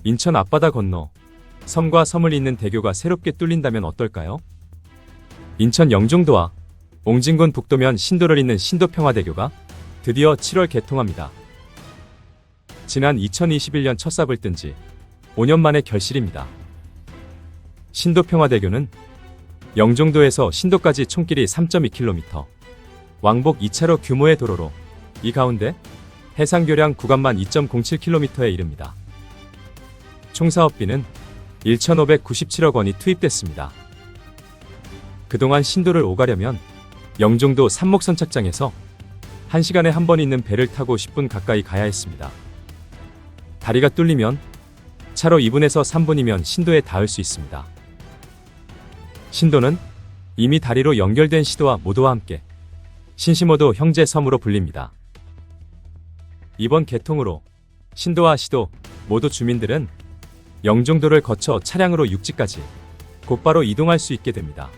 인천 앞바다 건너 섬과 섬을 잇는 대교가 새롭게 뚫린다면 어떨까요? 인천 영종도와 옹진군 북도면 신도를 잇는 신도평화대교가 드디어 7월 개통합니다. 지난 2021년 첫 삽을 뜬 지 5년 만의 결실입니다. 신도평화대교는 영종도에서 신도까지 총길이 3.2km, 왕복 2차로 규모의 도로로 이 가운데 해상교량 구간만 2.07km에 이릅니다. 총 사업비는 1,597억 원이 투입됐습니다. 그동안 신도를 오가려면 영종도 산목선착장에서 1시간에 한 번 있는 배를 타고 10분 가까이 가야 했습니다. 다리가 뚫리면 차로 2분에서 3분이면 신도에 닿을 수 있습니다. 신도는 이미 다리로 연결된 시도와 모도와 함께 신시모도 형제 섬으로 불립니다. 이번 개통으로 신도와 시도 모도 주민들은 영종도를 거쳐 차량으로 육지까지 곧바로 이동할 수 있게 됩니다.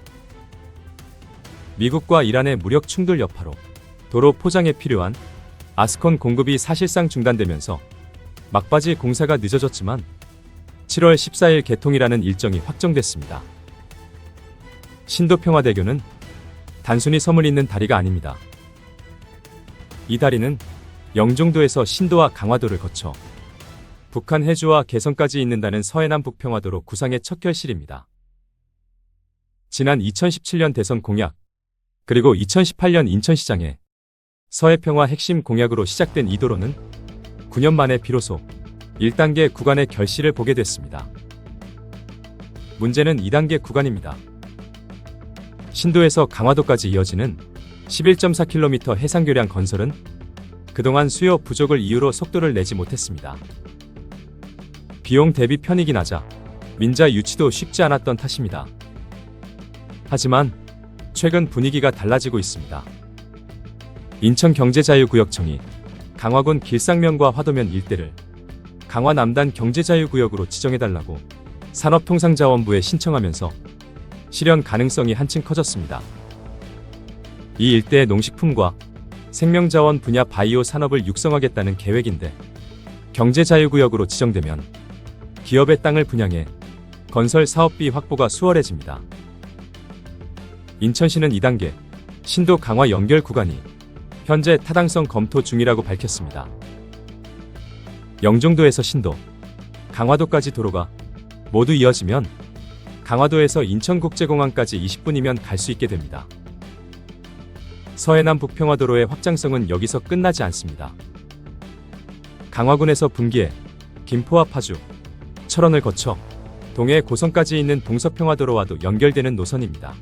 미국과 이란의 무력 충돌 여파로 도로 포장에 필요한 아스콘 공급이 사실상 중단되면서 막바지 공사가 늦어졌지만 7월 14일 개통이라는 일정이 확정됐습니다. 신도평화대교는 단순히 섬을 잇는 다리가 아닙니다. 이 다리는 영종도에서 신도와 강화도를 거쳐 북한 해주와 개성까지 잇는다는 서해남 북평화도로 구상의 첫 결실입니다. 지난 2017년 대선 공약, 그리고 2018년 인천시장의 서해평화 핵심 공약으로 시작된 이 도로는 9년 만에 비로소 1단계 구간의 결실을 보게 됐습니다. 문제는 2단계 구간입니다. 신도에서 강화도까지 이어지는 11.4km 해상교량 건설은 그동안 수요 부족을 이유로 속도를 내지 못했습니다. 비용 대비 편익이 낮아 민자 유치도 쉽지 않았던 탓입니다. 하지만 최근 분위기가 달라지고 있습니다. 인천경제자유구역청이 강화군 길상면과 화도면 일대를 강화 남단 경제자유구역으로 지정해달라고 산업통상자원부에 신청하면서 실현 가능성이 한층 커졌습니다. 이 일대의 농식품과 생명자원 분야 바이오 산업을 육성하겠다는 계획인데 경제자유구역으로 지정되면 기업의 땅을 분양해 건설 사업비 확보가 수월해집니다. 인천시는 2단계 신도 강화 연결 구간이 현재 타당성 검토 중이라고 밝혔습니다. 영종도에서 신도, 강화도까지 도로가 모두 이어지면 강화도에서 인천국제공항까지 20분이면 갈 수 있게 됩니다. 서해남 북평화도로의 확장성은 여기서 끝나지 않습니다. 강화군에서 분기에 김포와 파주, 철원을 거쳐 동해 고성까지 있는 동서평화도로와도 연결되는 노선입니다.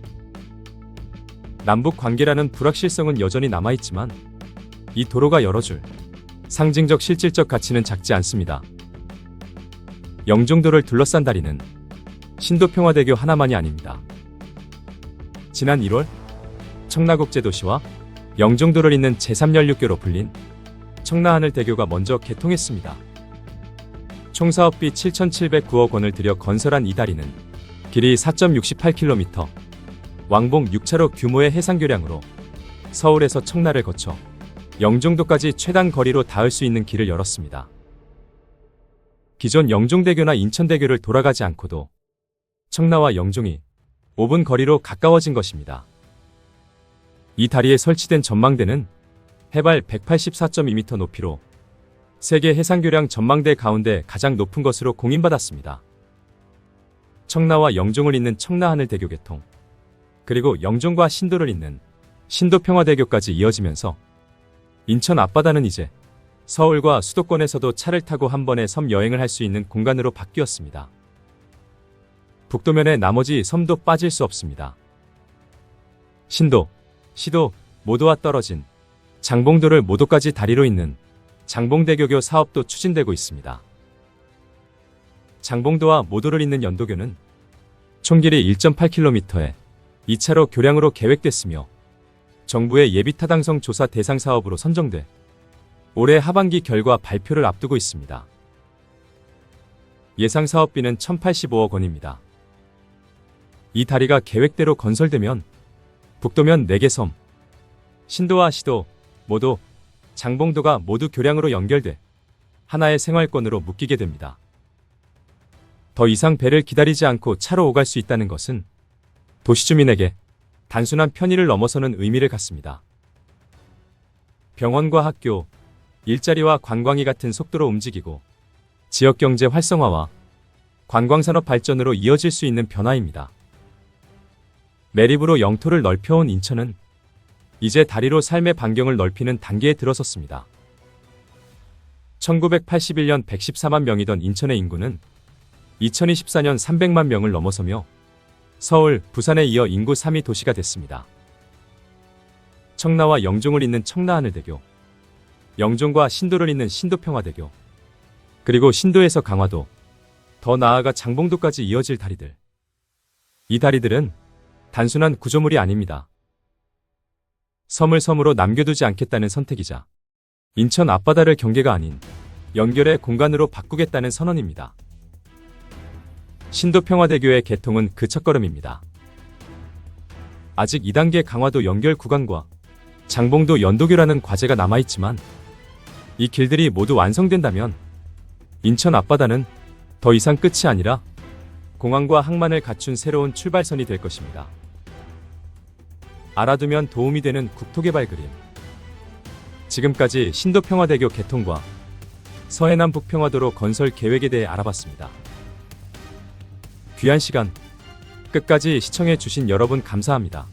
남북 관계라는 불확실성은 여전히 남아있지만 이 도로가 열어줄 상징적 실질적 가치는 작지 않습니다. 영종도를 둘러싼 다리는 신도평화대교 하나만이 아닙니다. 지난 1월 청라국제도시와 영종도를 잇는 제3연륙교로 불린 청라하늘대교가 먼저 개통했습니다. 총 사업비 7,709억 원을 들여 건설한 이 다리는 길이 4.68km, 왕복 6차로 규모의 해상교량으로 서울에서 청라를 거쳐 영종도까지 최단 거리로 닿을 수 있는 길을 열었습니다. 기존 영종대교나 인천대교를 돌아가지 않고도 청라와 영종이 5분 거리로 가까워진 것입니다. 이 다리에 설치된 전망대는 해발 184.2m 높이로 세계 해상교량 전망대 가운데 가장 높은 것으로 공인받았습니다. 청라와 영종을 잇는 청라하늘대교 개통, 그리고 영종과 신도를 잇는 신도평화대교까지 이어지면서 인천 앞바다는 이제 서울과 수도권에서도 차를 타고 한 번에 섬 여행을 할 수 있는 공간으로 바뀌었습니다. 북도면의 나머지 섬도 빠질 수 없습니다. 신도, 시도, 모도와 떨어진 장봉도를 모도까지 다리로 잇는 장봉대교교 사업도 추진되고 있습니다. 장봉도와 모도를 잇는 연도교는 총 길이 1.8km에 2차로 교량으로 계획됐으며 정부의 예비타당성 조사 대상 사업으로 선정돼 올해 하반기 결과 발표를 앞두고 있습니다. 예상 사업비는 1,085억 원입니다. 이 다리가 계획대로 건설되면 북도면 4개 섬, 신도와 시도, 모도, 장봉도가 모두 교량으로 연결돼 하나의 생활권으로 묶이게 됩니다. 더 이상 배를 기다리지 않고 차로 오갈 수 있다는 것은 도시 주민에게 단순한 편의를 넘어서는 의미를 갖습니다. 병원과 학교, 일자리와 관광이 같은 속도로 움직이고 지역 경제 활성화와 관광산업 발전으로 이어질 수 있는 변화입니다. 매립으로 영토를 넓혀온 인천은 이제 다리로 삶의 반경을 넓히는 단계에 들어섰습니다. 1981년 114만 명이던 인천의 인구는 2024년 300만 명을 넘어서며 서울, 부산에 이어 인구 3위 도시가 됐습니다. 청라와 영종을 잇는 청라하늘대교, 영종과 신도를 잇는 신도평화대교, 그리고 신도에서 강화도, 더 나아가 장봉도까지 이어질 다리들. 이 다리들은 단순한 구조물이 아닙니다. 섬을 섬으로 남겨두지 않겠다는 선택이자 인천 앞바다를 경계가 아닌 연결의 공간으로 바꾸겠다는 선언입니다. 신도평화대교의 개통은 그 첫걸음입니다. 아직 2단계 강화도 연결 구간과 장봉도 연도교라는 과제가 남아있지만 이 길들이 모두 완성된다면 인천 앞바다는 더 이상 끝이 아니라 공항과 항만을 갖춘 새로운 출발선이 될 것입니다. 알아두면 도움이 되는 국토개발 그림. 지금까지 신도평화대교 개통과 서해남북평화도로 건설 계획에 대해 알아봤습니다. 귀한 시간 끝까지 시청해 주신 여러분 감사합니다.